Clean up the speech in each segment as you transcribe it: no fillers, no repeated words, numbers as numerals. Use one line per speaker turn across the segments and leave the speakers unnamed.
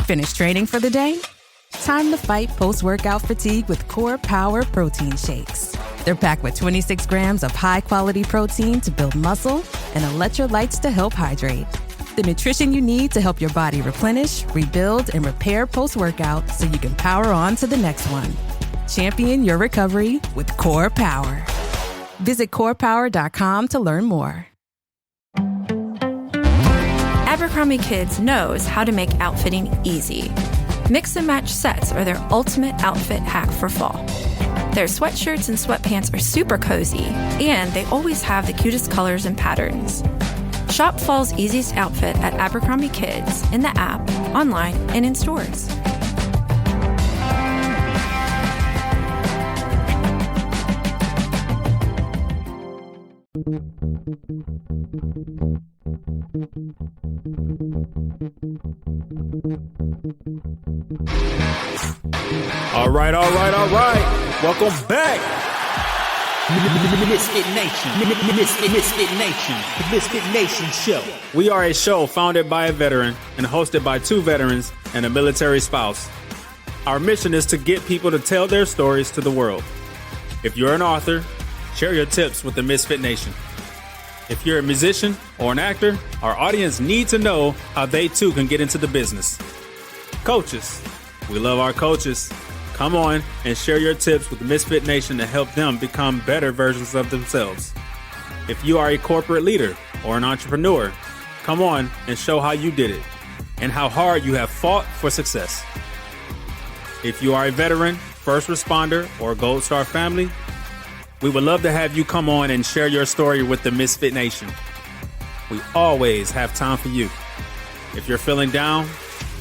Finish training for the day? Time to fight post-workout fatigue with Core Power Protein Shakes. They're packed with 26 grams of high-quality protein to build muscle and electrolytes to help hydrate. The nutrition you need to help your body replenish, rebuild, and repair post-workout so you can power on to the next one. Champion your recovery with Core Power. Visit corepower.com to learn more.
Abercrombie Kids knows how to make outfitting easy. Mix and match sets are their ultimate outfit hack for fall. Their sweatshirts and sweatpants are super cozy, and they always have the cutest colors and patterns. Shop fall's easiest outfit at Abercrombie Kids in the app, online, and in stores.
All right. Welcome back.
Misfit Nation. The Misfit Nation show.
We are a show founded by a veteran and hosted by two veterans and a military spouse. Our mission is to get people to tell their stories to the world. If you're an author, share your tips with the Misfit Nation. If you're a musician or an actor, our audience needs to know how they too can get into the business. Coaches, we love our coaches. Come on and share your tips with the Misfit Nation to help them become better versions of themselves. If you are a corporate leader or an entrepreneur, come on and show how you did it and how hard you have fought for success. If you are a veteran, first responder, or Gold Star family, we would love to have you come on and share your story with the Misfit Nation. We always have time for you. If you're feeling down,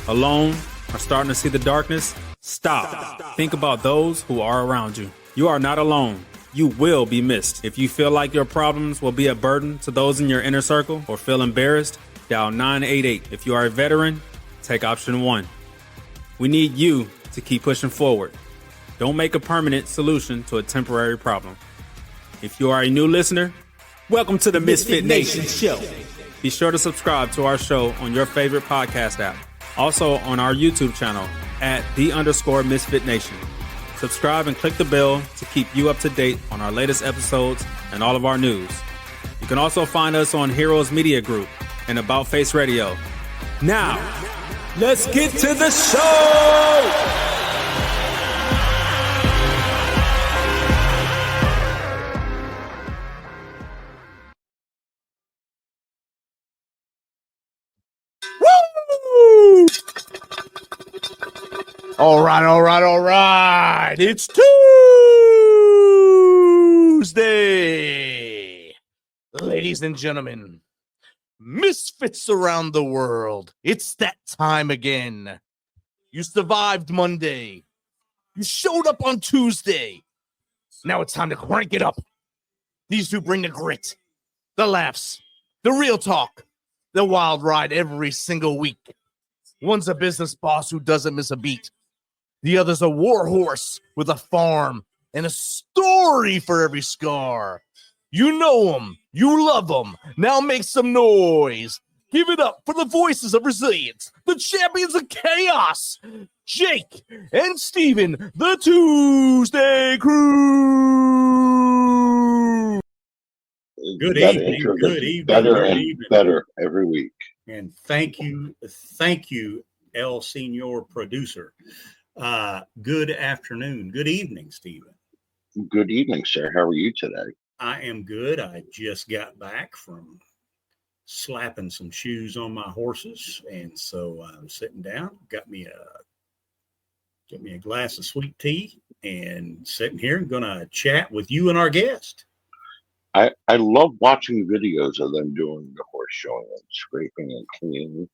alone, or starting to see the darkness, stop. Think about those who are around you. You are not alone. You will be missed. If you feel like your problems will be a burden to those in your inner circle or feel embarrassed, dial 988. If you are a veteran, take option 1. We need you to keep pushing forward. Don't make a permanent solution to a temporary problem. If you are a new listener, welcome to the Misfit Nation show. Be sure to subscribe to our show on your favorite podcast app. Also on our YouTube channel at @the_Misfit Nation. Subscribe and click the bell to keep you up to date on our latest episodes and all of our news. You can also find us on Heroes Media Group and About Face Radio. Now, let's get to the show!
All right. It's Tuesday. Ladies and gentlemen, misfits around the world. It's that time again. You survived Monday. You showed up on Tuesday. Now it's time to crank it up. These two bring the grit, the laughs, the real talk, the wild ride every single week. One's a business boss who doesn't miss a beat. The other's a war horse with a farm and a story for every scar. You know them. You love them. Now make some noise. Give it up for the voices of resilience, the champions of chaos, Jake and Steven, the ToosDay Crue.
Good evening. Better every week.
And thank you, El Senor Producer. Good afternoon. Good evening, Stephen.
Good evening, sir. How are you today?
I am good. I just got back from slapping some shoes on my horses, and so I'm sitting down. Got me a glass of sweet tea, and sitting here and going to chat with you and our guest.
I love watching videos of them doing the horse showing and scraping and cleaning.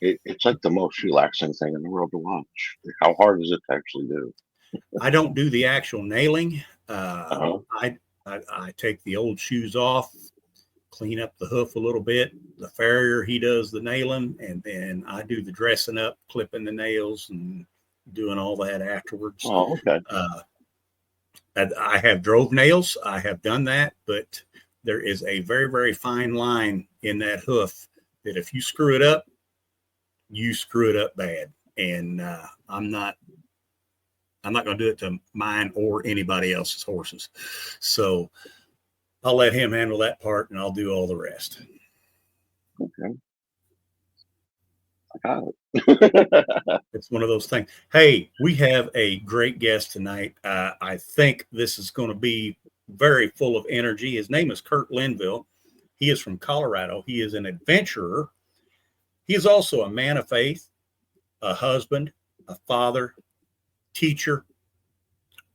It's like the most relaxing thing in the world to watch. How hard is it to actually do?
I don't do the actual nailing. I take the old shoes off, clean up the hoof a little bit. The farrier, he does the nailing, and then I do the dressing up, clipping the nails, and doing all that afterwards.
Oh, okay.
I have drove nails. I have done that, but there is a very, very fine line in that hoof that if you screw it up, you screw it up bad. And I'm not going to do it to mine or anybody else's horses. So I'll let him handle that part, and I'll do all the rest.
Okay. I got it.
It's one of those things. Hey, we have a great guest tonight. I think this is going to be very full of energy. His name is Curt Linville. He is from Colorado. He is an adventurer. He is also a man of faith, a husband, a father, teacher,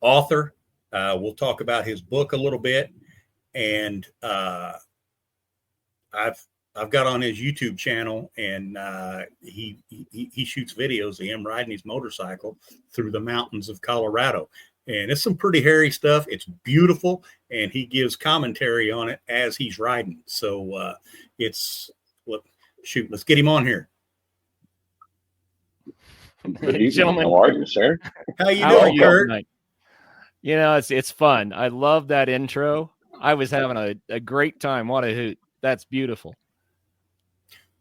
author. We'll talk about his book a little bit. And I've got on his YouTube channel, and he shoots videos of him riding his motorcycle through the mountains of Colorado. And it's some pretty hairy stuff. It's beautiful, and he gives commentary on it as he's riding. So let's get him on here.
Good evening.
Gentlemen,
how are you, sir?
How you doing, Curt?
You know, it's fun. I love that intro. I was having a great time. What a hoot. That's beautiful.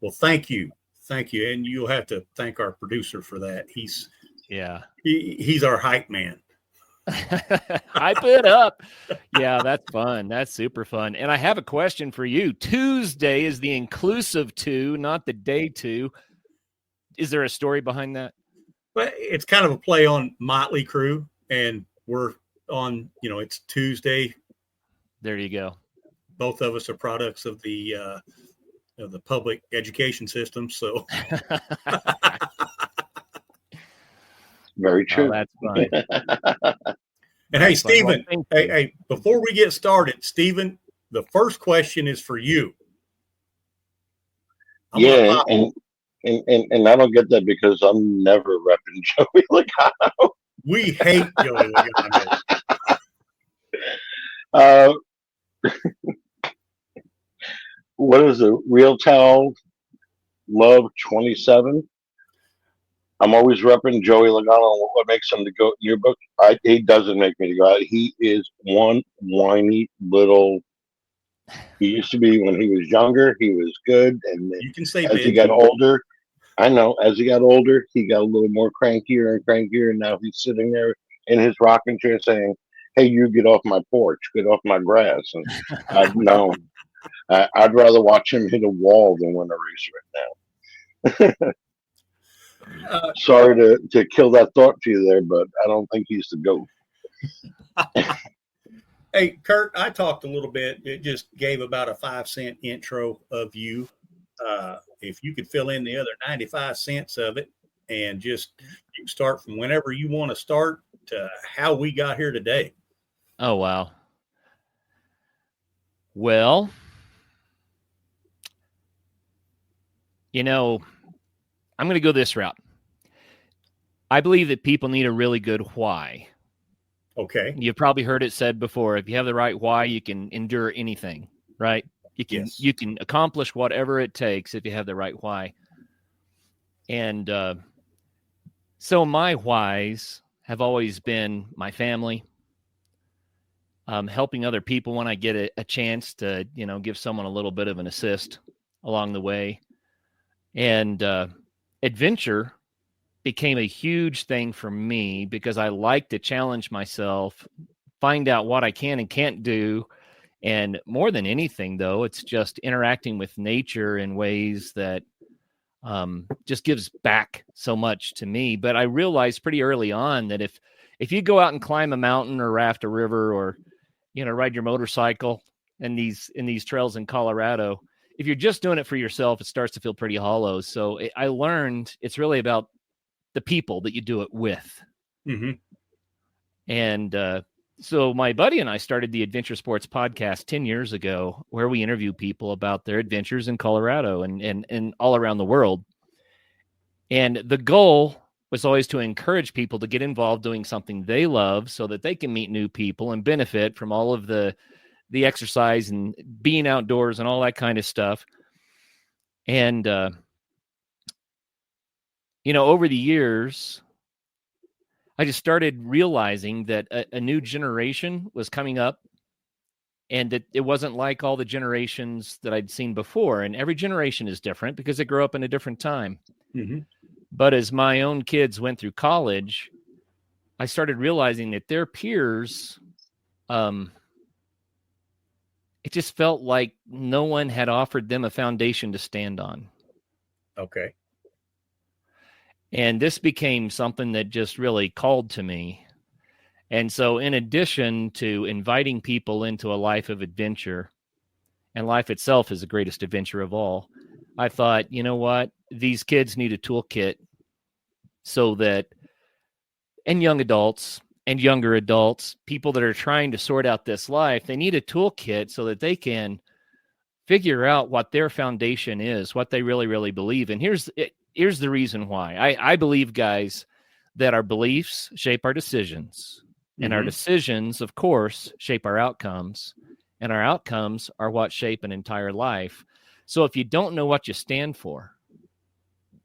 Well, thank you. And you'll have to thank our producer for that. He's our hype man.
Hype it up. Yeah, that's fun. That's super fun. And I have a question for you. ToosDay is the inclusive two, not the day two. Is there a story behind that?
Well, it's kind of a play on Motley Crue, and we're on, it's ToosDay.
There you go.
Both of us are products of the public education system. So
very true.
Oh, that's fun.
And hey, Stephen, hey, before we get started, Stephen, the first question is for you.
And I don't get that because I'm never repping Joey Logano.
We hate Joey Logano.
What is it? Real Towel Love 27. I'm always repping Joey Logano. What makes him to go your book? He doesn't make me to go out. He is one whiny little. He used to be when he was younger. He was good, and
you can say
as he got older, I know. As he got older, he got a little more crankier and crankier, and now he's sitting there in his rocking chair saying, "Hey, you get off my porch, get off my grass." And I'd rather watch him hit a wall than win a race right now. Sorry to kill that thought for you there, but I don't think he's the GOAT.
Hey, Curt, I talked a little bit. It just gave about a 5-cent intro of you. If you could fill in the other 95 cents of it, and just you start from whenever you want to start to how we got here today.
Oh, wow. Well, I'm going to go this route. I believe that people need a really good why.
Okay.
You've probably heard it said before. If you have the right why, you can endure anything, right? You can accomplish whatever it takes if you have the right why. And so my whys have always been my family, helping other people when I get a chance to, give someone a little bit of an assist along the way. And adventure became a huge thing for me because I like to challenge myself, find out what I can and can't do. And more than anything, though, it's just interacting with nature in ways that just gives back so much to me. But I realized pretty early on that if you go out and climb a mountain or raft a river or, ride your motorcycle in these trails in Colorado, if you're just doing it for yourself, it starts to feel pretty hollow. So I learned it's really about the people that you do it with.
Mm-hmm.
And so my buddy and I started the Adventure Sports podcast 10 years ago, where we interview people about their adventures in Colorado and all around the world. And the goal was always to encourage people to get involved doing something they love so that they can meet new people and benefit from all of the exercise and being outdoors and all that kind of stuff. And, over the years, I just started realizing that a new generation was coming up and that it wasn't like all the generations that I'd seen before. And every generation is different because they grew up in a different time.
Mm-hmm.
But as my own kids went through college, I started realizing that their peers, it just felt like no one had offered them a foundation to stand on.
Okay.
And this became something that just really called to me. And so in addition to inviting people into a life of adventure, and life itself is the greatest adventure of all, I thought, you know what? These kids need a toolkit so that, and young adults and younger adults, people that are trying to sort out this life, they need a toolkit so that they can figure out what their foundation is, what they really, really believe. And here's the reason why. I believe, guys, that our beliefs shape our decisions. And our decisions, of course, shape our outcomes. And our outcomes are what shape an entire life. So if you don't know what you stand for,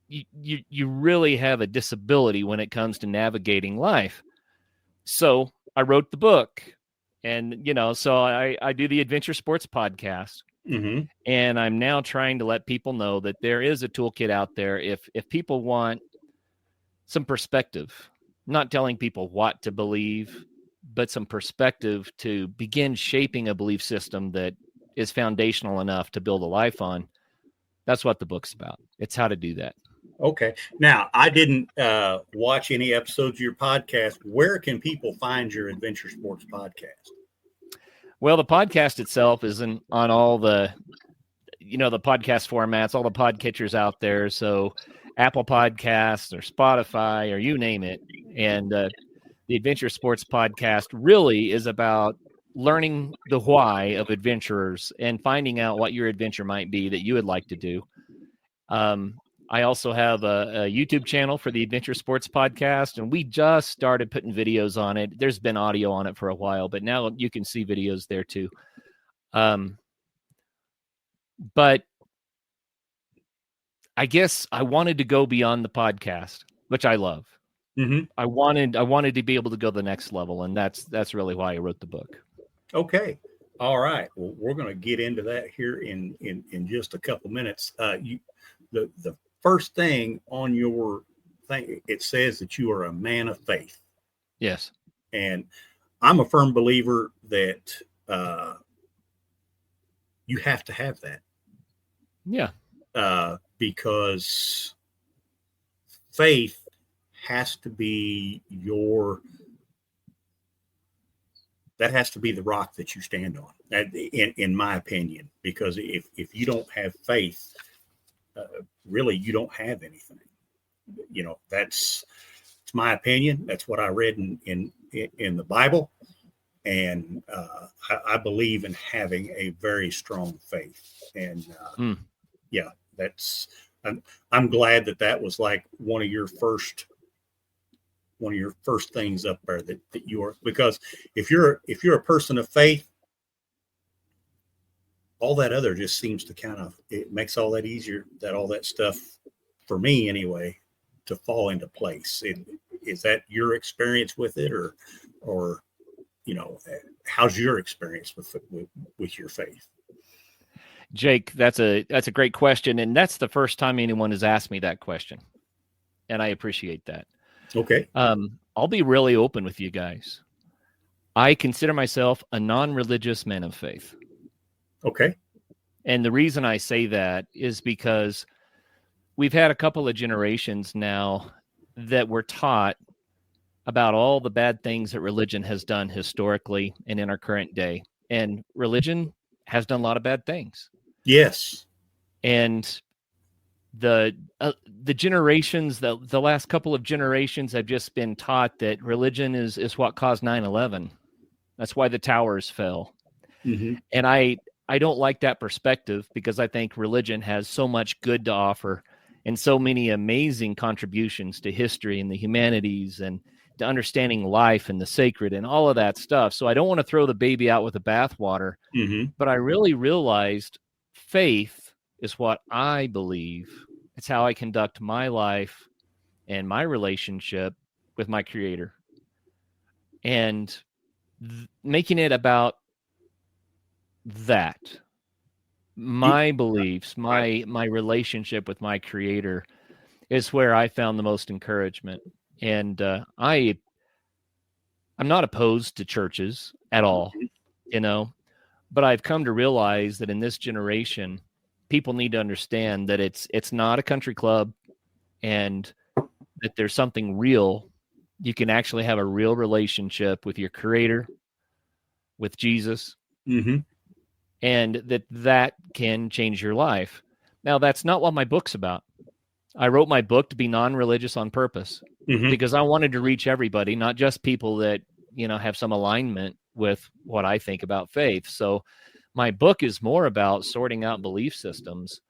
you really have a disability when it comes to navigating life. So I wrote the book, and so I do the Adventure Sports podcast, and I'm now trying to let people know that there is a toolkit out there if people want some perspective, not telling people what to believe, but some perspective to begin shaping a belief system that is foundational enough to build a life on. That's what the book's about. It's how to do that.
Okay. Now, I didn't watch any episodes of your podcast. Where can people find your Adventure Sports podcast?
Well, the podcast itself isn't on all the, the podcast formats, all the podcatchers out there. So Apple Podcasts or Spotify or you name it. And the Adventure Sports podcast really is about learning the why of adventurers and finding out what your adventure might be that you would like to do. I also have a YouTube channel for the Adventure Sports podcast, and we just started putting videos on it. There's been audio on it for a while, but now you can see videos there too. But I guess I wanted to go beyond the podcast, which I love. I wanted to be able to go the next level, and that's really why I wrote the book.
Okay. All right. Well, we're going to get into that here in just a couple minutes. The first thing on your thing, it says that you are a man of faith.
Yes.
And I'm a firm believer that you have to have that.
Yeah.
Because faith has to be that has to be the rock that you stand on, in my opinion, because if you don't have faith, really, you don't have anything. It's my opinion. That's what I read in the Bible. And I believe in having a very strong faith. And yeah, I'm glad that was like one of your first things up there that you are, because if you're a person of faith, all that other just seems to it makes all that easier, that all that stuff, for me anyway, to fall into place. Is that your experience with it, or how's your experience with your faith?
Jake, that's a great question, and that's the first time anyone has asked me that question, and I appreciate that.
Okay.
I'll be really open with you guys. I consider myself a non-religious man of faith.
Okay.
And the reason I say that is because we've had a couple of generations now that were taught about all the bad things that religion has done historically and in our current day. And religion has done a lot of bad things.
Yes. And
the generations, the last couple of generations have just been taught that religion is what caused 9/11. That's why the towers fell. And I don't like that perspective, because I think religion has so much good to offer and so many amazing contributions to history and the humanities and to understanding life and the sacred and all of that stuff. So I don't want to throw the baby out with the bathwater, but I really realized faith is what I believe. It's how I conduct my life and my relationship with my Creator, and making it about that, my beliefs, my relationship with my Creator, is where I found the most encouragement. And I'm not opposed to churches at all, but I've come to realize that in this generation, people need to understand that it's not a country club, and that there's something real. You can actually have a real relationship with your Creator, with Jesus, and that can change your life. Now, that's not what my book's about. I wrote my book to be non-religious on purpose, because I wanted to reach everybody, not just people that, have some alignment with what I think about faith. So my book is more about sorting out belief systems,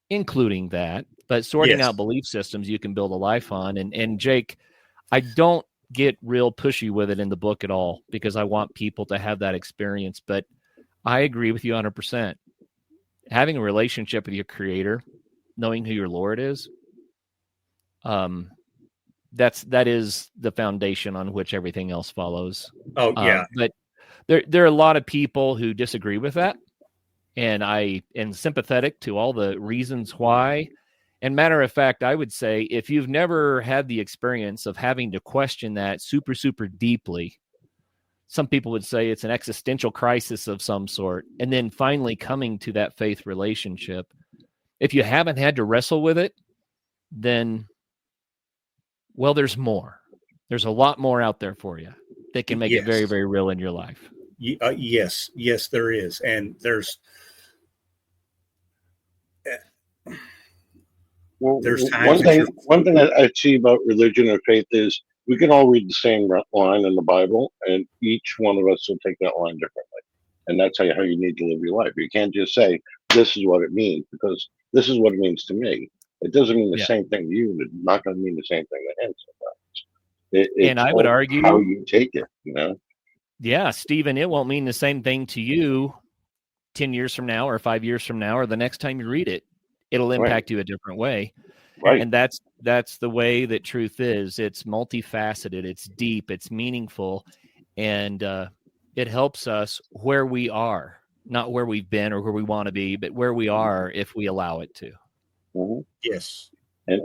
including that, but sorting out belief systems you can build a life on. And Jake, I don't get real pushy with it in the book at all, because I want people to have that experience. But I agree with you 100%. Having a relationship with your Creator, knowing who your Lord is, that is the foundation on which everything else follows.
Oh, yeah.
But there are a lot of people who disagree with that, and I am sympathetic to all the reasons why. And matter of fact, I would say if you've never had the experience of having to question that super, super deeply, some people would say it's an existential crisis of some sort, and then finally coming to that faith relationship. If you haven't had to wrestle with it, then, well, there's more. There's a lot more out there for you that can make it very, very real in your life.
Yes, there is. And there's times
one thing I see about religion or faith is we can all read the same line in the Bible, and each one of us will take that line differently. And that's how you need to live your life. You can't just say, this is what it means, because this is what it means to me. It doesn't mean the same thing to you. It's not going to mean the same thing to him sometimes.
And I would argue
how you take it,
Yeah, Stephen, it won't mean the same thing to you 10 years from now or 5 years from now or the next time you read it. It'll impact you a different way.
Right.
And that's the way that truth is. It's multifaceted, it's deep, it's meaningful, and it helps us where we are, not where we've been or where we want to be, but where we are if we allow it to.
Yes.
And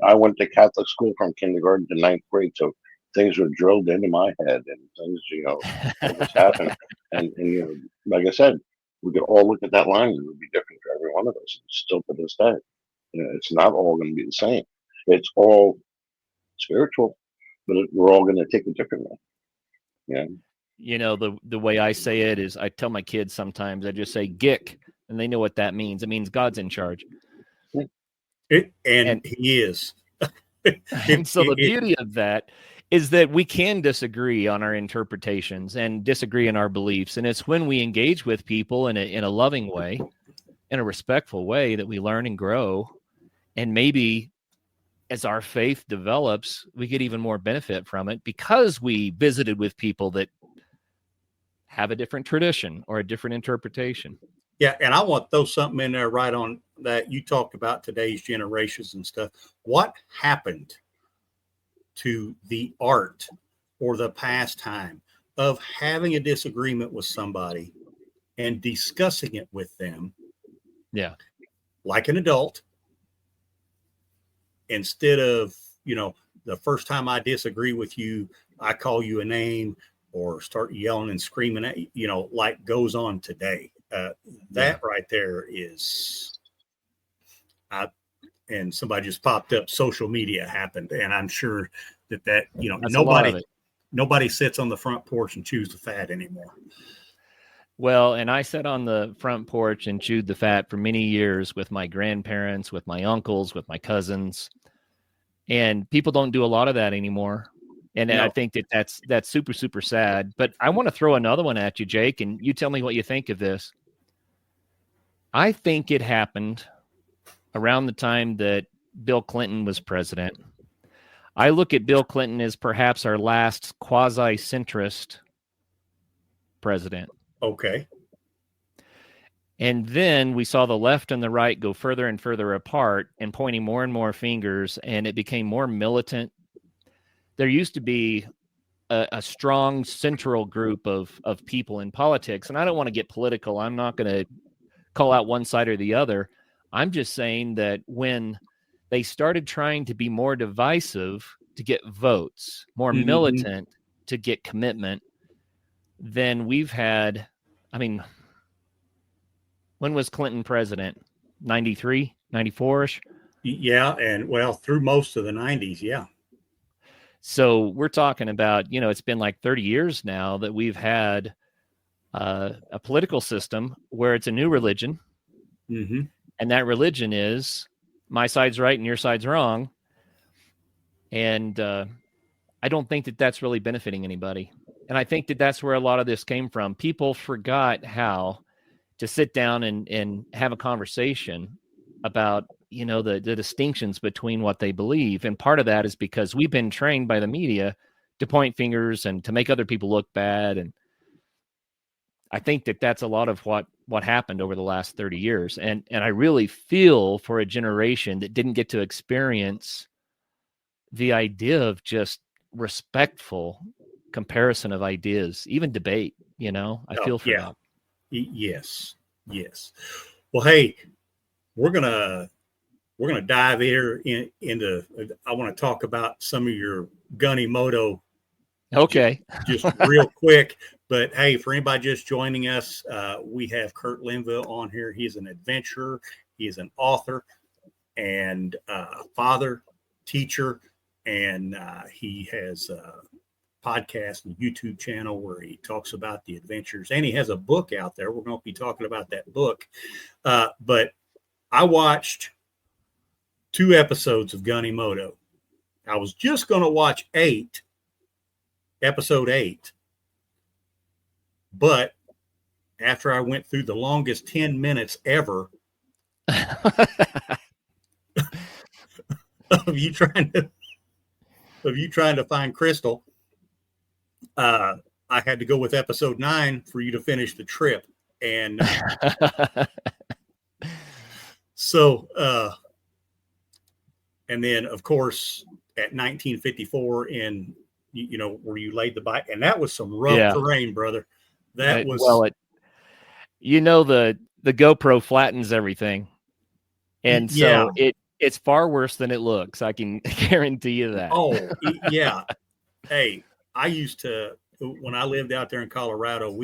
I went to Catholic school from kindergarten to ninth grade, so things were drilled into my head, and things, just happened. And like I said, we could all look at that line, and it would be different for every one of us. And still to this day, it's not all going to be the same. It's all spiritual, but we're all going to take it differently. Yeah.
The way I say it is, I tell my kids sometimes, I just say "gick," and they know what that means. It means God's in charge.
And he is.
And so the beauty of that is that we can disagree on our interpretations and disagree in our beliefs. And it's when we engage with people in a loving way, in a respectful way, that we learn and grow. And maybe as our faith develops, we get even more benefit from it because we visited with people that have a different tradition or a different interpretation.
Yeah, and I want to throw something in there right on that. You talked about today's generations and stuff. What happened to the art or the pastime of having a disagreement with somebody and discussing it with them?
Yeah.
Like an adult, instead of, the first time I disagree with you, I call you a name or start yelling and screaming at you, like goes on today. That right there is, and somebody just popped up, social media happened. And I'm sure that, nobody sits on the front porch and chews the fat anymore.
Well, and I sat on the front porch and chewed the fat for many years with my grandparents, with my uncles, with my cousins, and people don't do a lot of that anymore. And I think that's super, super sad. But I want to throw another one at you, Jake, and you tell me what you think of this. I think it happened around the time that Bill Clinton was president. I look at Bill Clinton as perhaps our last quasi-centrist president.
Okay.
And then we saw the left and the right go further and further apart and pointing more and more fingers, and it became more militant. There used to be a strong central group of people in politics, and I don't want to get political. I'm not going to call out one side or the other. I'm just saying that when they started trying to be more divisive to get votes, more militant to get commitment than we've had. I mean, when was Clinton president? 93, 94-ish?
Yeah, and well, through most of the 90s, yeah.
So we're talking about, it's been like 30 years now that we've had a political system where it's a new religion.
Mm-hmm.
And that religion is my side's right and your side's wrong. And I don't think that that's really benefiting anybody. And I think that that's where a lot of this came from. People forgot how to sit down and have a conversation about, the distinctions between what they believe. And part of that is because we've been trained by the media to point fingers and to make other people look bad. And I think that that's a lot of what happened over the last 30 years. And I really feel for a generation that didn't get to experience the idea of just respectful comparison of ideas, even debate, I feel for that.
Yes. Well, hey, we're gonna dive into. I want to talk about some of your Gunny-Moto.
Okay,
just real quick. But hey, for anybody just joining us, we have Curt Linville on here. He's an adventurer. He is an author and father, teacher, and he has a podcast and YouTube channel where he talks about the adventures. And he has a book out there. We're going to be talking about that book. But I watched 2 episodes of Gunny-Moto. I was just going to watch episode 8. But after I went through the longest 10 minutes ever of you trying to find Crystal, I had to go with episode 9 for you to finish the trip. And so, and then of course at 1954 in, where you laid the bike, and that was some rough terrain, brother. That was
the GoPro flattens everything. And so it's far worse than it looks. I can guarantee you that.
Oh, yeah. Hey, I used to, when I lived out there in Colorado,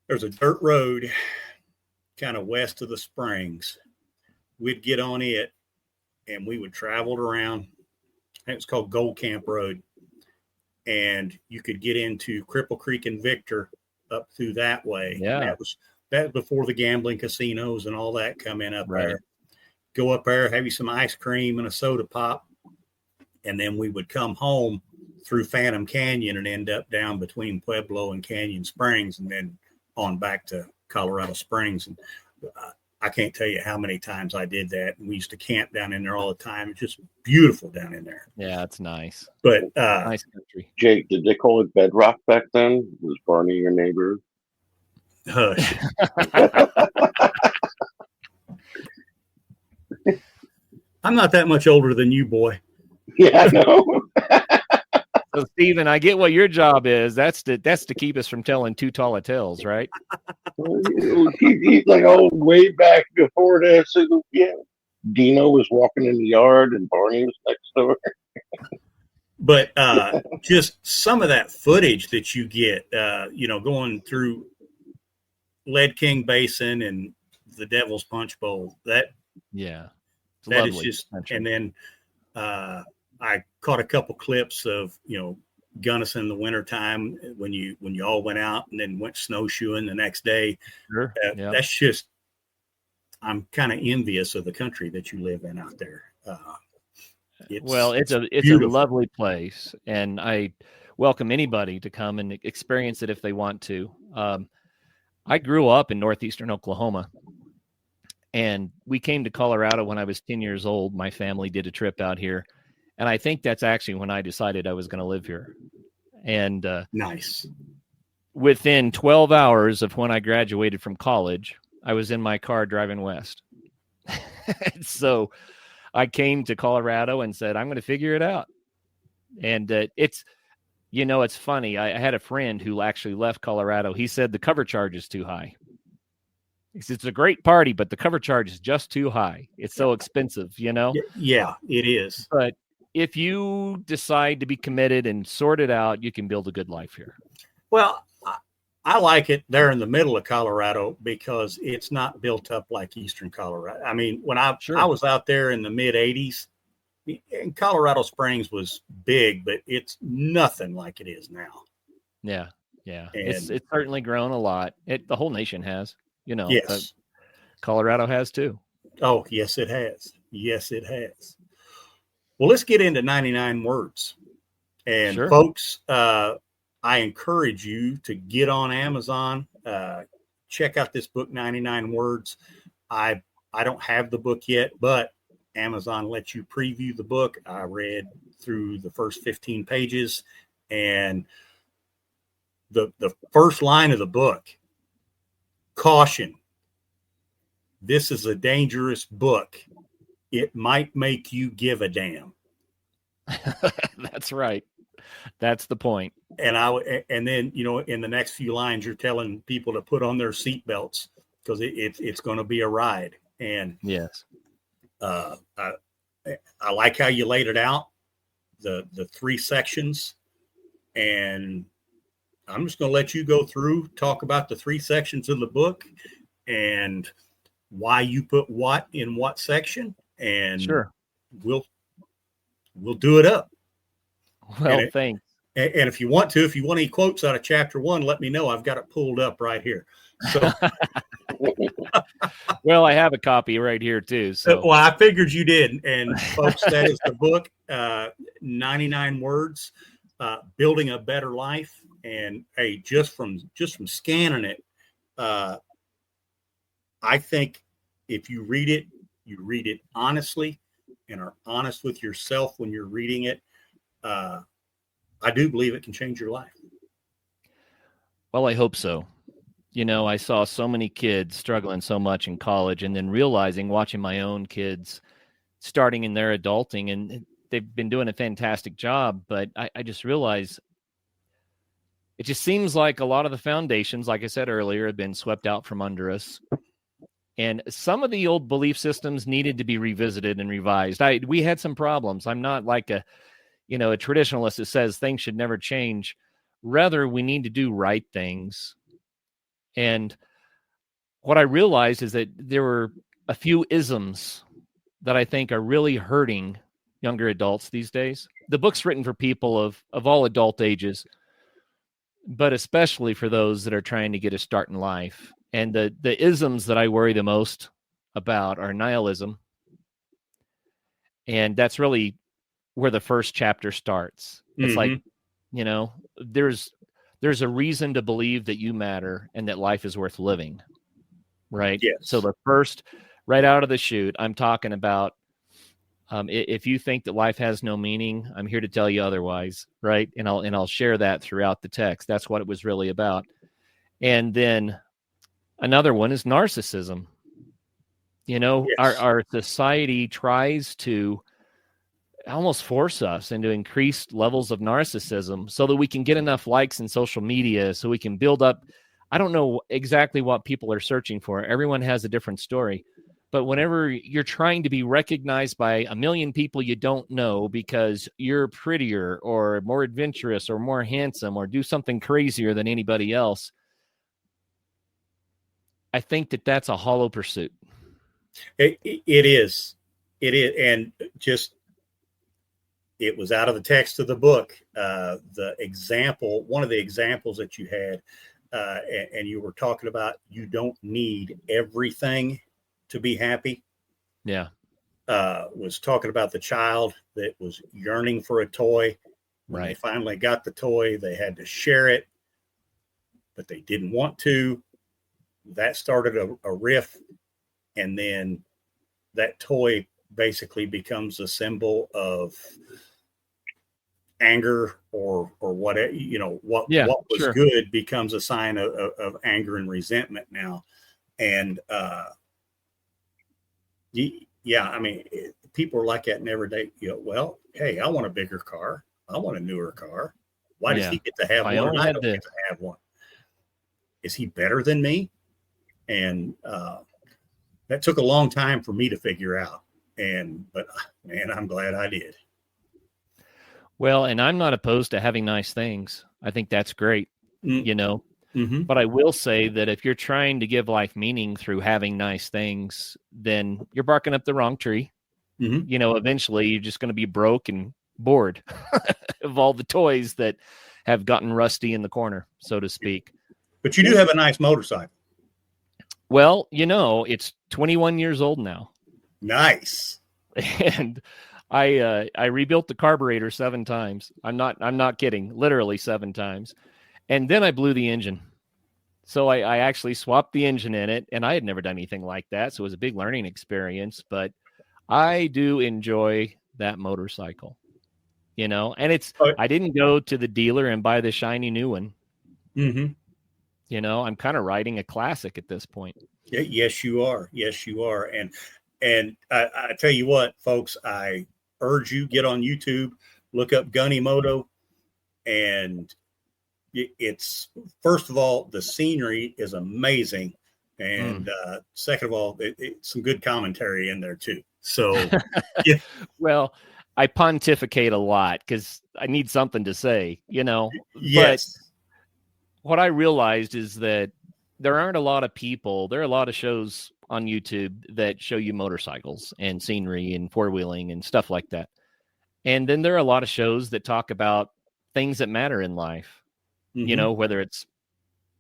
there's a dirt road kind of west of the Springs. We'd get on it and we would travel around. It was called Gold Camp Road. And you could get into Cripple Creek and Victor up through that way.
Yeah.
That was before the gambling casinos and all that come in up
right.
there. Go up there, have you some ice cream and a soda pop. And then we would come home through Phantom Canyon and end up down between Pueblo and Canyon Springs and then on back to Colorado Springs. And I can't tell you how many times I did that. And we used to camp down in there all the time. It's just beautiful down in there.
Yeah, it's nice.
But
nice country.
Jake, did they call it bedrock back then? Was Barney your neighbor?
Hush. I'm not that much older than you, boy.
Yeah, I know.
So, Stephen, I get what your job is. That's to keep us from telling too tall of tales, right?
He's like, way back before this. Yeah, Dino was walking in the yard and Barney was next door.
But just some of that footage that you get, going through Lead King Basin and the Devil's Punch Bowl, that is just country. And then I caught a couple clips of, Gunnison in the wintertime when you all went out and then went snowshoeing the next day.
Sure.
That's just, I'm kind of envious of the country that you live in out there.
It's a lovely place, and I welcome anybody to come and experience it if they want to. I grew up in northeastern Oklahoma, and we came to Colorado when I was 10 years old. My family did a trip out here, and I think that's actually when I decided I was going to live here. And
nice.
Within 12 hours of when I graduated from college, I was in my car driving west. So I came to Colorado and said, I'm going to figure it out. And it's funny. I had a friend who actually left Colorado. He said the cover charge is too high. It's a great party, but the cover charge is just too high. It's so expensive, you know?
Yeah, it is.
But if you decide to be committed and sort it out, you can build a good life here.
Well, I like it there in the middle of Colorado because it's not built up like Eastern Colorado. I mean, when I was out there in the mid 80s, and Colorado Springs was big, but it's nothing like it is now.
Yeah. It's certainly grown a lot. The whole nation has, you know.
Yes.
Colorado has too.
Oh, yes, it has. Yes, it has. Well, let's get into 99 words. And folks, I encourage you to get on Amazon, check out this book, 99 Words. I don't have the book yet, but Amazon lets you preview the book. I read through the first 15 pages, and the first line of the book, caution, this is a dangerous book. It might make you give a damn.
That's right. That's the point.
And then, you know, in the next few lines, you're telling people to put on their seatbelts because it's going to be a ride. And
yes,
I like how you laid it out, the 3 sections, and I'm just going to let you go through, talk about the 3 sections of the book and why you put what in what section, and we'll do it up.
Well, thanks.
And if you want any quotes out of chapter 1, let me know. I've got it pulled up right here. So,
well, I have a copy right here too. So,
well, I figured you did. And folks, that is the book, 99 Words, Building a Better Life. And hey, just from scanning it, I think if you read it honestly and are honest with yourself when you're reading it, I do believe it can change your life.
Well, I hope so. You know, I saw so many kids struggling so much in college, and then watching my own kids starting in their adulting, and they've been doing a fantastic job. But I just realized it just seems like a lot of the foundations, like I said earlier, have been swept out from under us. And some of the old belief systems needed to be revisited and revised. We had some problems. I'm not like a traditionalist that says things should never change. Rather, we need to do right things. And what I realized is that there were a few isms that I think are really hurting younger adults these days. The book's written for people of all adult ages, but especially for those that are trying to get a start in life. And the isms that I worry the most about are nihilism. And that's really where the first chapter starts. It's like, you know, there's a reason to believe that you matter and that life is worth living. Right.
Yes.
So the first, right out of the chute, I'm talking about, if you think that life has no meaning, I'm here to tell you otherwise. Right. And I'll share that throughout the text. That's what it was really about. And then another one is narcissism. You know,
yes.
Our society tries to almost force us into increased levels of narcissism so that we can get enough likes in social media, so we can build up. I don't know exactly what people are searching for. Everyone has a different story. But whenever you're trying to be recognized by a million people you don't know because you're prettier or more adventurous or more handsome or do something crazier than anybody else, I think that that's a hollow pursuit.
It is. It is. And just, it was out of the text of the book. The example, one of the examples that you had, and you were talking about, you don't need everything to be happy.
Yeah.
Was talking about the child that was yearning for a toy. When they finally got the toy, they had to share it, but they didn't want to. That started a riff, and then that toy basically becomes a symbol of anger or what, you know, what was good becomes a sign of anger and resentment now. And yeah, I mean, people are like that in everyday, you know, well, hey, I want a bigger car. I want a newer car. Why does he get to have one and I don't get to have one? Is he better than me? And that took a long time for me to figure out. But man, I'm glad I did.
Well, and I'm not opposed to having nice things. I think that's great, you know.
Mm-hmm.
But I will say that if you're trying to give life meaning through having nice things, then you're barking up the wrong tree.
Mm-hmm.
You know, eventually you're just going to be broke and bored of all the toys that have gotten rusty in the corner, so to speak.
But you do have a nice motorcycle.
Well, you know, it's 21 years old now.
Nice.
And I rebuilt the carburetor 7 times. I'm not kidding. Literally 7 times. And then I blew the engine. So I actually swapped the engine in it, and I had never done anything like that. So it was a big learning experience, but I do enjoy that motorcycle, you know, and I didn't go to the dealer and buy the shiny new one.
Mm-hmm.
You know, I'm kind of riding a classic at this point.
Yes, you are. Yes, you are. And I tell you what, folks, I urge you, get on YouTube, look up Gunny Moto, and it's, first of all, the scenery is amazing. And second of all, it's some good commentary in there too. So, yeah.
Well, I pontificate a lot because I need something to say, you know.
Yes.
But what I realized is that there aren't a lot of people. There are a lot of shows on YouTube that show you motorcycles and scenery and four-wheeling and stuff like that. And then there are a lot of shows that talk about things that matter in life, you know, whether it's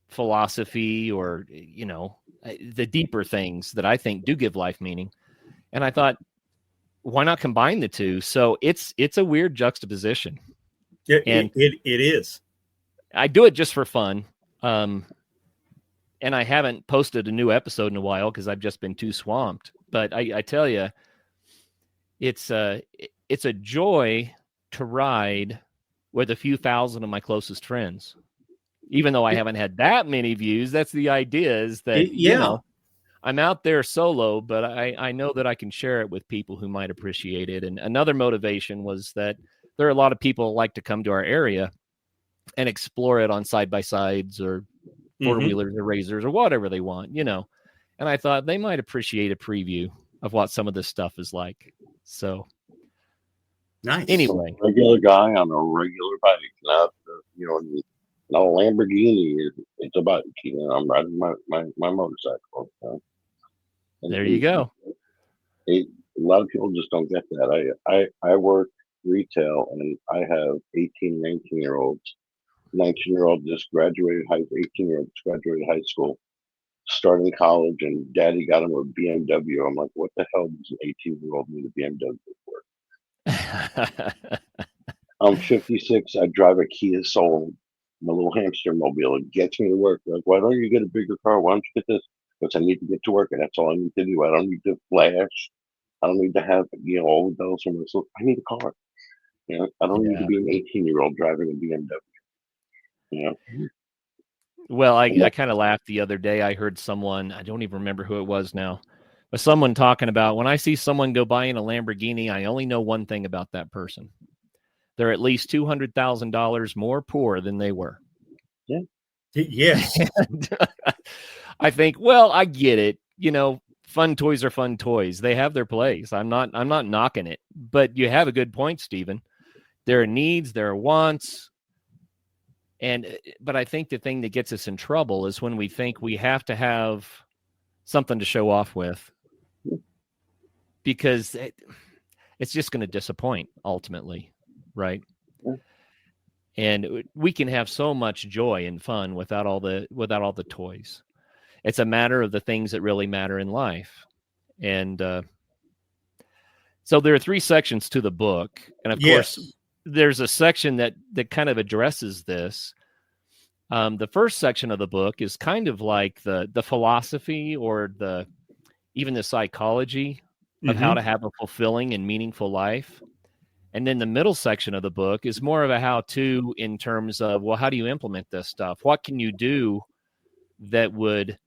philosophy or, you know, the deeper things that I think do give life meaning. And I thought, why not combine the two? So it's a weird juxtaposition.
It is.
I do it just for fun. And I haven't posted a new episode in a while because I've just been too swamped. But I tell you, it's a joy to ride with a few thousand of my closest friends. Even though I haven't had that many views, that's the idea, is that, you know, I'm out there solo, but I know that I can share it with people who might appreciate it. And another motivation was that there are a lot of people who like to come to our area and explore it on side-by-sides or four-wheelers or razors or whatever they want, you know. And I thought they might appreciate a preview of what some of this stuff is like. So,
nice.
Anyway.
A regular guy on a regular bike, not, you know, not a Lamborghini. It's a bike. You know, I'm riding my motorcycle. So.
There you go.
A lot of people just don't get that. I work retail, and I have 18, 19-year-olds. 19-year-old just graduated 18-year-old just graduated high school, starting college, and daddy got him a BMW. I'm like, what the hell does an 18-year-old need a BMW for? I'm 56. I drive a Kia Soul, my little hamster mobile. It gets me to work. Like, why don't you get a bigger car? Why don't you get this? Because I need to get to work, and that's all I need to do. I don't need to flash. I don't need to have, you know, all the bells and whistles. I need a car. You know, I don't need to be an 18-year-old driving a BMW. You know?
Well, I kind of laughed the other day. I heard someone, I don't even remember who it was now, but someone talking about, when I see someone go buying a Lamborghini, I only know one thing about that person. They're at least $200,000 more poor than they were.
Yeah.
Yes.
I think, well, I get it. You know, fun toys are fun toys. They have their place. I'm not knocking it, but you have a good point, Stephen. There are needs, there are wants. But I think the thing that gets us in trouble is when we think we have to have something to show off with, because it's just going to disappoint ultimately, right? And we can have so much joy and fun without all the toys. It's a matter of the things that really matter in life. And so there are 3 sections to the book, and of course, there's a section that kind of addresses this. The first section of the book is kind of like the philosophy or even the psychology of how to have a fulfilling and meaningful life. And then the middle section of the book is more of a how-to in terms of, well, how do you implement this stuff? What can you do that would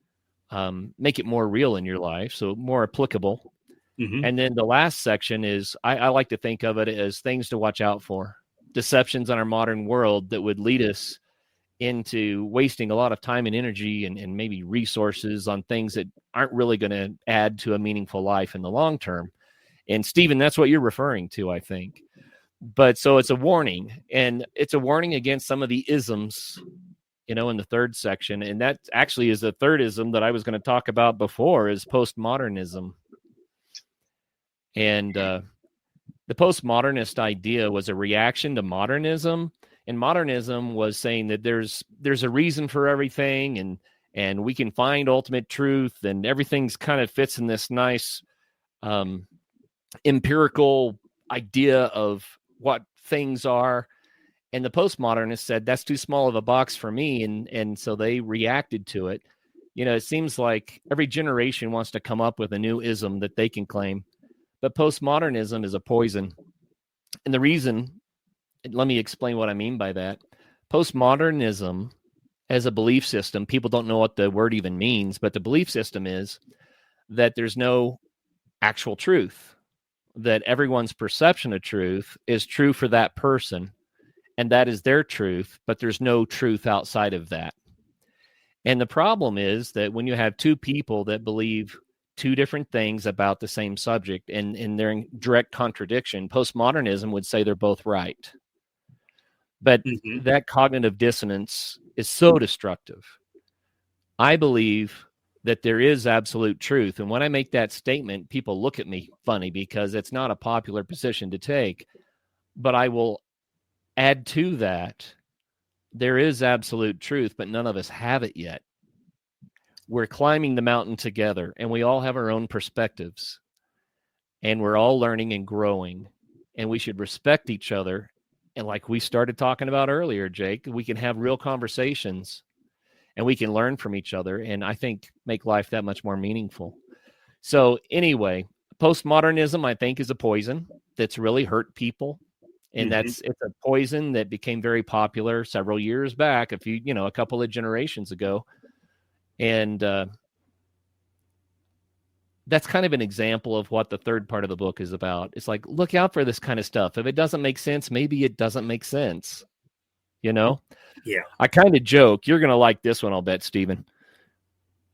make it more real in your life, so more applicable? And then the last section is, I like to think of it as things to watch out for, deceptions in our modern world that would lead us into wasting a lot of time and energy and maybe resources on things that aren't really going to add to a meaningful life in the long term. And Stephen, that's what you're referring to, I think. But so it's a warning, and it's a warning against some of the isms, in the third section. And that actually is the third ism that I was going to talk about before, is postmodernism. And the postmodernist idea was a reaction to modernism. And modernism was saying that there's a reason for everything, and we can find ultimate truth, and everything's kind of fits in this nice empirical idea of what things are. And the postmodernists said that's too small of a box for me, and so they reacted to it. It seems like every generation wants to come up with a new ism that they can claim, but postmodernism is a poison. And the reason, let me explain what I mean by that. Postmodernism as a belief system, people don't know what the word even means, but the belief system is that there's no actual truth, that everyone's perception of truth is true for that person, and that is their truth, but there's no truth outside of that. And the problem is that when you have two people that believe two different things about the same subject, and they're in direct contradiction, postmodernism would say they're both right. But that cognitive dissonance is so destructive. I believe that there is absolute truth. And when I make that statement, people look at me funny because it's not a popular position to take. But I will add to that, there is absolute truth, but none of us have it yet. We're climbing the mountain together, and we all have our own perspectives. And we're all learning and growing. And we should respect each other. And like we started talking about earlier, Jake, we can have real conversations and we can learn from each other, and I think make life that much more meaningful. So anyway, postmodernism, I think, is a poison that's really hurt people. And it's a poison that became very popular several years back, a couple of generations ago. And that's kind of an example of what the third part of the book is about. It's like, look out for this kind of stuff. If it doesn't make sense, maybe it doesn't make sense. Yeah. I kind of joke. You're going to like this one, I'll bet, Stephen.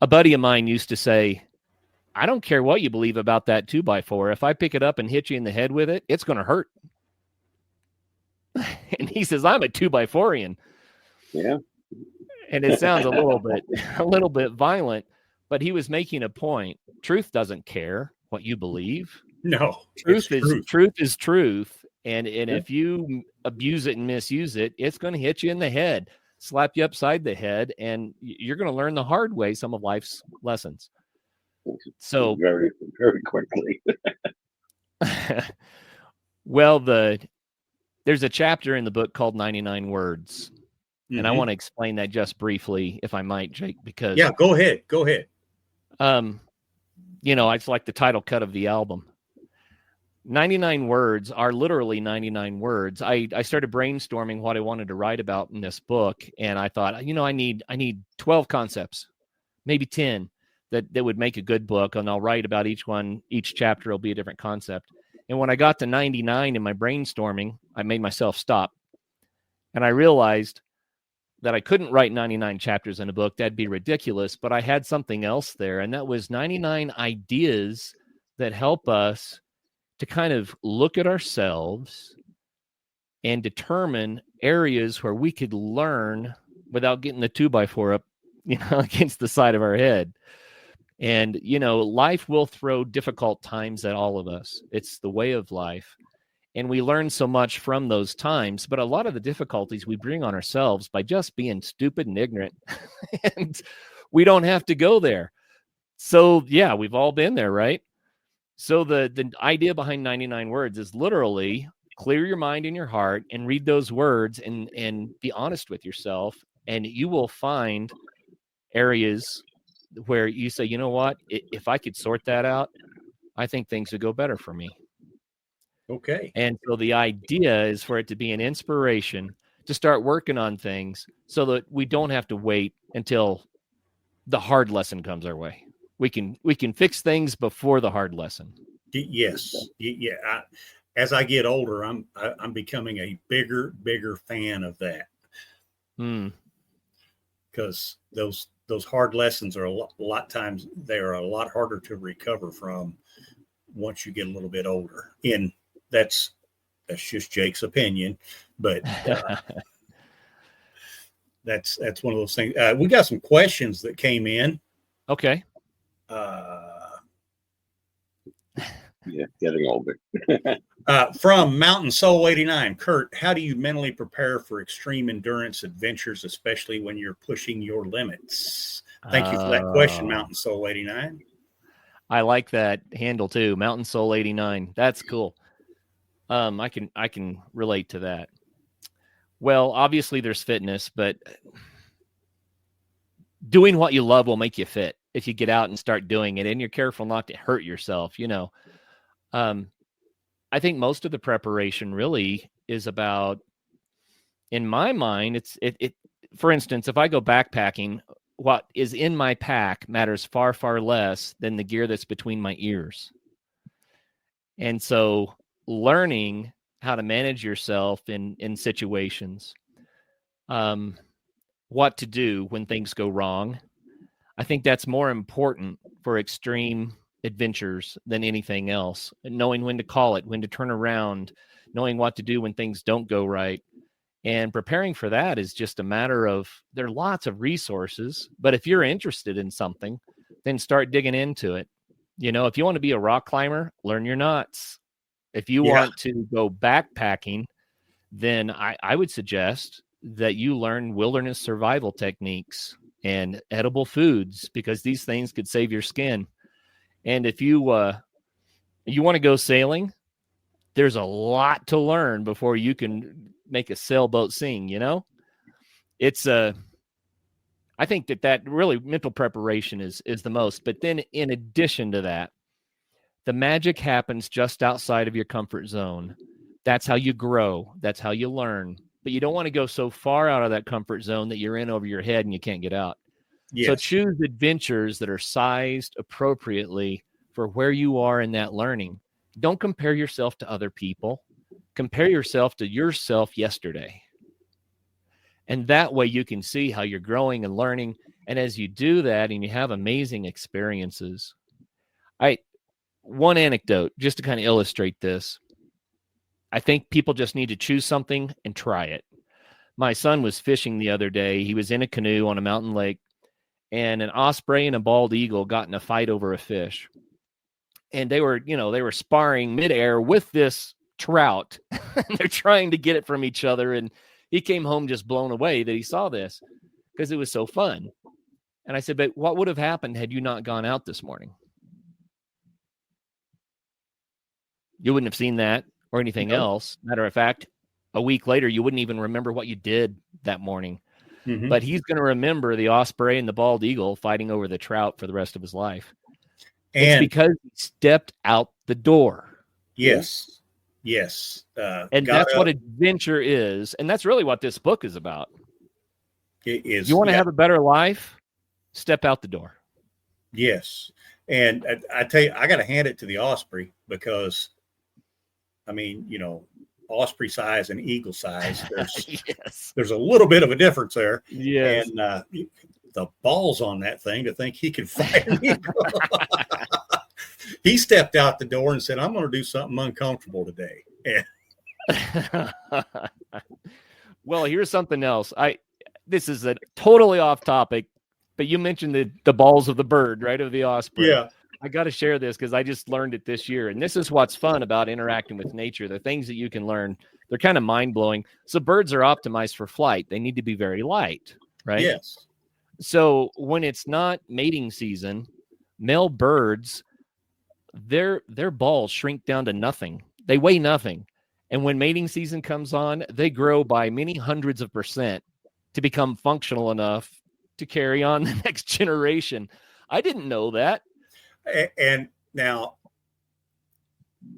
A buddy of mine used to say, I don't care what you believe about that 2x4. If I pick it up and hit you in the head with it, it's going to hurt. And he says, I'm a 2x4ian.
Yeah.
And it sounds a little bit violent, but he was making a point. Truth doesn't care what you believe.
No,
truth is truth. And if you abuse it and misuse it, it's going to hit you in the head, slap you upside the head, and you're going to learn the hard way some of life's lessons. So
very, very quickly.
Well, there's a chapter in the book called 99 Words. And I want to explain that just briefly, if I might, Jake, because
go ahead.
It's like the title cut of the album. 99 words are literally 99 words. I started brainstorming what I wanted to write about in this book, and I thought, I need 12 concepts, maybe 10 that would make a good book, and I'll write about each one. Each chapter will be a different concept. And when I got to 99 in my brainstorming, I made myself stop, and I realized that I couldn't write 99 chapters in a book. That'd be ridiculous. But I had something else there, and that was 99 ideas that help us to kind of look at ourselves and determine areas where we could learn without getting the 2x4 up, against the side of our head. And, life will throw difficult times at all of us. It's the way of life. And we learn so much from those times, but a lot of the difficulties we bring on ourselves by just being stupid and ignorant. And we don't have to go there. So, yeah, we've all been there, right? So the idea behind 99 words is literally clear your mind and your heart and read those words and be honest with yourself. And you will find areas where you say, you know what, if I could sort that out, I think things would go better for me.
Okay.
And so the idea is for it to be an inspiration to start working on things so that we don't have to wait until the hard lesson comes our way. We can fix things before the hard lesson.
Yes. Yeah. As I get older, I'm becoming a bigger fan of that. because those hard lessons are a lot times they are a lot harder to recover from once you get a little bit older. And that's just Jake's opinion, but that's one of those things. We got some questions that came in.
Okay.
Yeah, getting older.
From Mountain Soul 89, Curt, how do you mentally prepare for extreme endurance adventures, especially when you're pushing your limits? Thank you for that question, Mountain Soul 89.
I like that handle too, Mountain Soul 89. That's cool. I can relate to that. Well, obviously there's fitness, but doing what you love will make you fit if you get out and start doing it and you're careful not to hurt yourself, you know. I think most of the preparation really is about, in my mind, for instance, if I go backpacking, what is in my pack matters far, far less than the gear that's between my ears. And so learning how to manage yourself in situations, what to do when things go wrong, I think that's more important for extreme adventures than anything else. And knowing when to call it, when to turn around, knowing what to do when things don't go right. And preparing for that is just a matter of, there are lots of resources, but if you're interested in something, then start digging into it. You know, if you want to be a rock climber, learn your knots. If you want to go backpacking, then I would suggest that you learn wilderness survival techniques and edible foods, because these things could save your skin. And if you want to go sailing, there's a lot to learn before you can make a sailboat sing, you know? I think that really mental preparation is the most. But then in addition to that, the magic happens just outside of your comfort zone. That's how you grow. That's how you learn. But you don't want to go so far out of that comfort zone that you're in over your head and you can't get out. Yes. So choose adventures that are sized appropriately for where you are in that learning. Don't compare yourself to other people. Compare yourself to yourself yesterday. And that way you can see how you're growing and learning. And as you do that and you have amazing experiences, one anecdote just to kind of illustrate this. I think people just need to choose something and try it. My son was fishing the other day. He was in a canoe on a mountain lake, and an osprey and a bald eagle got in a fight over a fish. And they were sparring midair with this trout. They're trying to get it from each other. And he came home just blown away that he saw this because it was so fun. And I said, but what would have happened had you not gone out this morning? You wouldn't have seen that or anything else. Matter of fact, a week later, you wouldn't even remember what you did that morning. Mm-hmm. But he's going to remember the osprey and the bald eagle fighting over the trout for the rest of his life. And it's because he stepped out the door.
Yes. Yes.
And that's what adventure is. And that's really what this book is about.
It is.
You want to have a better life? Step out the door.
Yes. And I tell you, I got to hand it to the osprey because, I mean, you know, osprey size and eagle size, there's a little bit of a difference there.
Yes.
And the balls on that thing to think he could fight an eagle. He stepped out the door and said, I'm going to do something uncomfortable today. And
well, here's something else. This is a totally off topic, but you mentioned the balls of the bird, right? Of the osprey.
Yeah.
I got to share this because I just learned it this year. And this is what's fun about interacting with nature. The things that you can learn, they're kind of mind-blowing. So birds are optimized for flight. They need to be very light, right?
Yes.
So when it's not mating season, male birds, their balls shrink down to nothing. They weigh nothing. And when mating season comes on, they grow by many hundreds of % to become functional enough to carry on the next generation. I didn't know that.
And now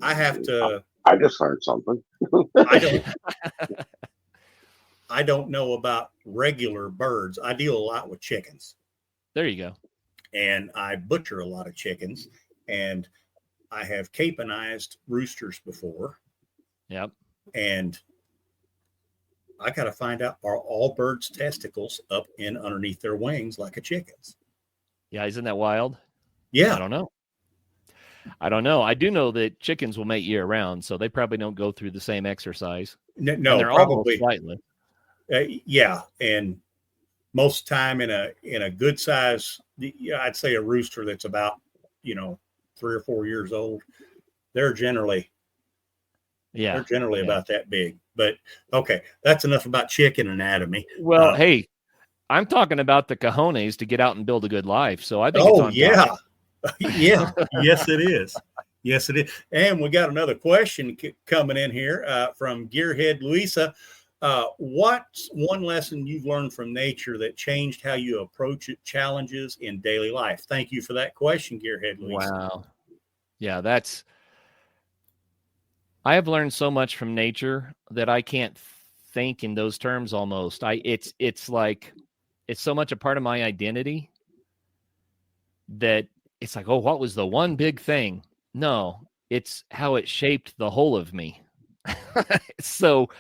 I have to.
I just learned something.
I don't know about regular birds. I deal a lot with chickens.
There you go.
And I butcher a lot of chickens. And I have caponized roosters before.
Yep.
And I got to find out, are all birds' testicles up in underneath their wings like a chicken's?
Yeah, isn't that wild?
Yeah.
I don't know. I do know that chickens will mate year round, so they probably don't go through the same exercise.
No,
and they're
probably.
Slightly.
Yeah, and most time in a good size, I'd say a rooster that's about 3 or 4 years old, they're generally about that big. But okay, that's enough about chicken anatomy.
Well, hey, I'm talking about the cojones to get out and build a good life. So I think it's on
yeah. Yeah. Yes, it is. Yes, it is. And we got another question coming in here from Gearhead Louisa. What's one lesson you've learned from nature that changed how you approach challenges in daily life? Thank you for that question, Gearhead Louisa.
Wow. Yeah, I have learned so much from nature that I can't think in those terms almost. It's like it's so much a part of my identity that it's like, oh, what was the one big thing? No, it's how it shaped the whole of me. So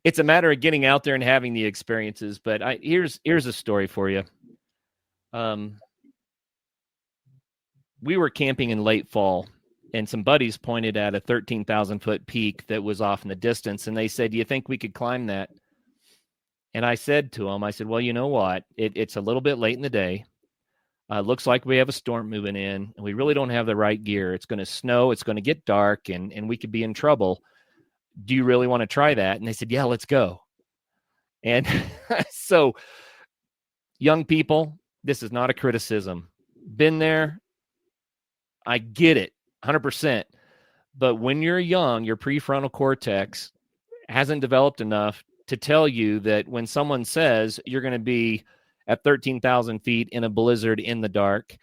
it's a matter of getting out there and having the experiences. But here's a story for you. We were camping in late fall, and some buddies pointed at a 13,000-foot peak that was off in the distance, and they said, "Do you think we could climb that?" And I said to them, well, you know what? It's a little bit late in the day. Looks like we have a storm moving in, and we really don't have the right gear. It's going to snow. It's going to get dark, and we could be in trouble. Do you really want to try that? And they said, yeah, let's go. And so, young people, this is not a criticism. Been there. I get it, 100%. But when you're young, your prefrontal cortex hasn't developed enough to tell you that when someone says you're going to be at 13,000 feet in a blizzard in the dark,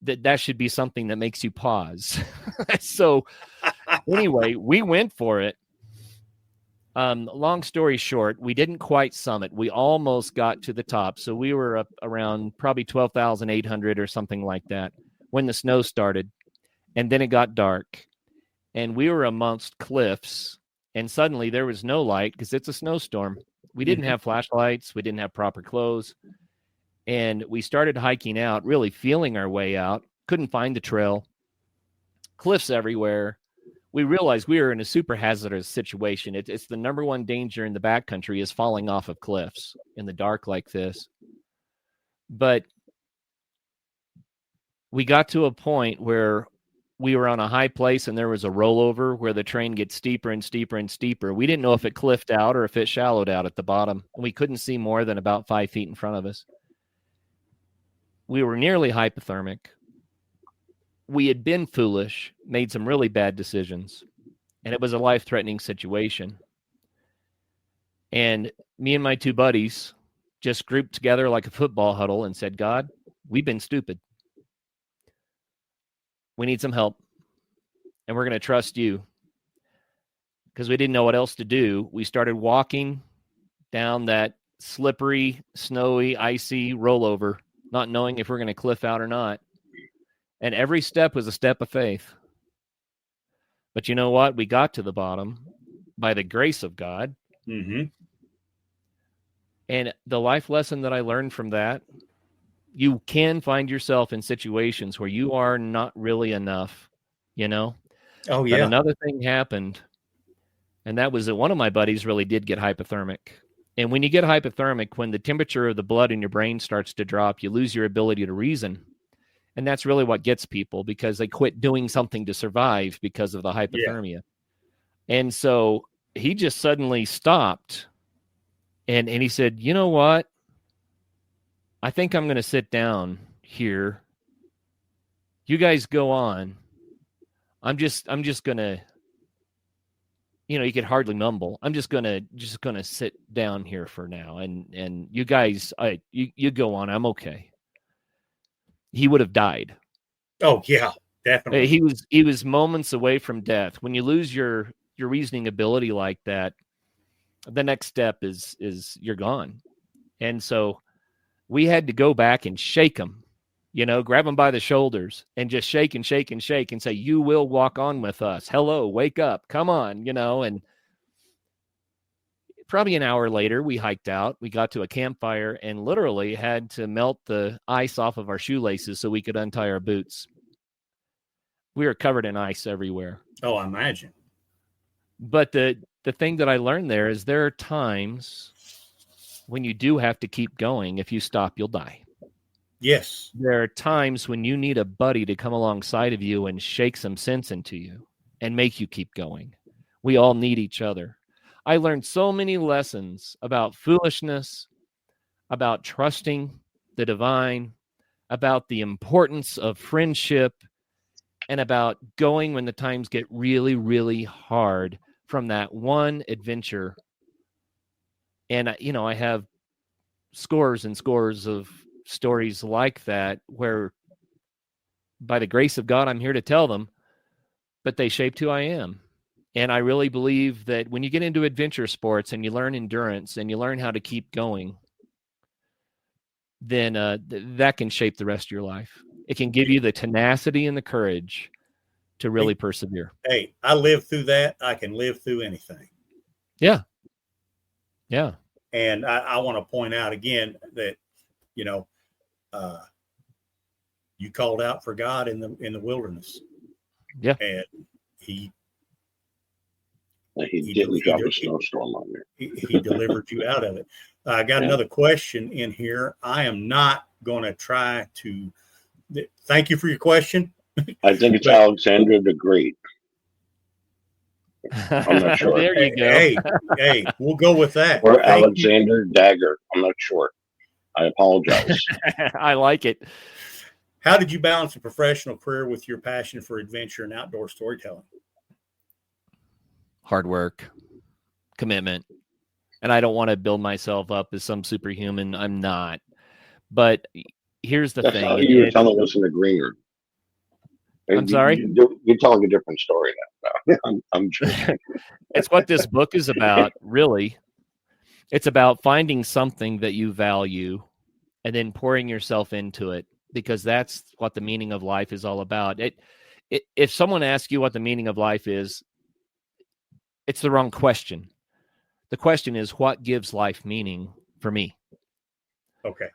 that should be something that makes you pause. So anyway, we went for it. Long story short, we didn't quite summit. We almost got to the top. So we were up around probably 12,800 or something like that when the snow started. And then it got dark. And we were amongst cliffs. And suddenly there was no light because it's a snowstorm. We didn't have flashlights. We didn't have proper clothes. And we started hiking out, really feeling our way out. Couldn't find the trail. Cliffs everywhere. We realized we were in a super hazardous situation. It's the number one danger in the backcountry is falling off of cliffs in the dark like this. But we got to a point where we were on a high place and there was a rollover where the terrain gets steeper and steeper and steeper. We didn't know if it cliffed out or if it shallowed out at the bottom. We couldn't see more than about 5 feet in front of us. We were nearly hypothermic. We had been foolish, made some really bad decisions, and it was a life-threatening situation. And me and my two buddies just grouped together like a football huddle and said, God, we've been stupid. We need some help, and we're going to trust you. Because we didn't know what else to do, we started walking down that slippery, snowy, icy rollover, not knowing if we're going to cliff out or not. And every step was a step of faith. But you know what? We got to the bottom by the grace of God.
Mm-hmm.
And the life lesson that I learned from that, you can find yourself in situations where you are not really enough, you know?
Oh, yeah.
But another thing happened, and that was that one of my buddies really did get hypothermic. And when you get hypothermic, when the temperature of the blood in your brain starts to drop, you lose your ability to reason. And that's really what gets people because they quit doing something to survive because of the hypothermia. Yeah. And so he just suddenly stopped and he said, you know what? I think I'm going to sit down here. You guys go on. I'm just going to, you could hardly mumble. I'm just going to sit down here for now. And you guys, you go on. I'm okay. He would have died.
Oh yeah, definitely.
He was moments away from death. When you lose your reasoning ability like that, the next step is you're gone. And so we had to go back and shake him, grab him by the shoulders and just shake and shake and shake and say, you will walk on with us. Hello, wake up. Come on, and probably an hour later, we hiked out. We got to a campfire and literally had to melt the ice off of our shoelaces so we could untie our boots. We were covered in ice everywhere.
Oh, I imagine.
But the thing that I learned there is there are times when you do have to keep going. If you stop, you'll die.
Yes.
There are times when you need a buddy to come alongside of you and shake some sense into you and make you keep going. We all need each other. I learned so many lessons about foolishness, about trusting the divine, about the importance of friendship, and about going when the times get really, really hard from that one adventure. And, you know, I have scores and scores of stories like that where, by the grace of God, I'm here to tell them, but they shaped who I am. And I really believe that when you get into adventure sports and you learn endurance and you learn how to keep going, then that can shape the rest of your life. It can give you the tenacity and the courage to really persevere.
Hey, I lived through that. I can live through anything.
Yeah. Yeah.
And I want to point out again that, you know, you called out for God in the wilderness.
Yeah.
And he
didn't drop a snowstorm on you.
He delivered you out of it. I got another question in here. I am not going to try to. Thank you for your question.
I think it's Alexander the Great. I'm not sure.
There you go.
Hey, we'll go with that.
Or Alexander Dagger. I'm not sure. I apologize.
I like it.
How did you balance a professional career with your passion for adventure and outdoor storytelling?
Hard work, commitment. And I don't want to build myself up as some superhuman. I'm not. But here's the thing.
You were telling us in the green room.
I'm sorry?
You're telling a different story now. I'm joking.
It's what this book is about, really. It's about finding something that you value and then pouring yourself into it, because that's what the meaning of life is all about. If someone asks you what the meaning of life is, it's the wrong question. The question is, what gives life meaning for me?
Okay.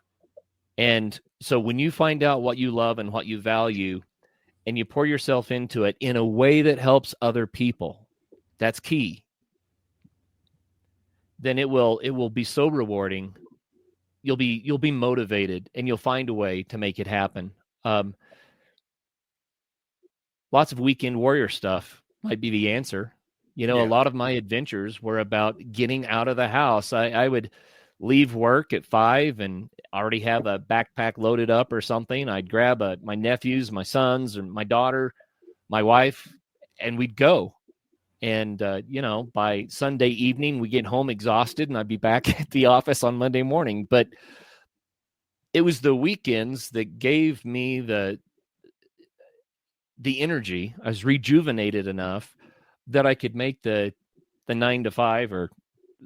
And so when you find out what you love and what you value, and you pour yourself into it in a way that helps other people, that's key. Then it will be so rewarding. You'll be motivated, and you'll find a way to make it happen. Lots of weekend warrior stuff might be the answer. You know, A lot of my adventures were about getting out of the house. I would leave work at 5 and already have a backpack loaded up or something. I'd grab my nephews, my sons, or my daughter, my wife, and we'd go. And, by Sunday evening, we get home exhausted, and I'd be back at the office on Monday morning. But it was the weekends that gave me the energy. I was rejuvenated enough that I could make the 9 to 5 or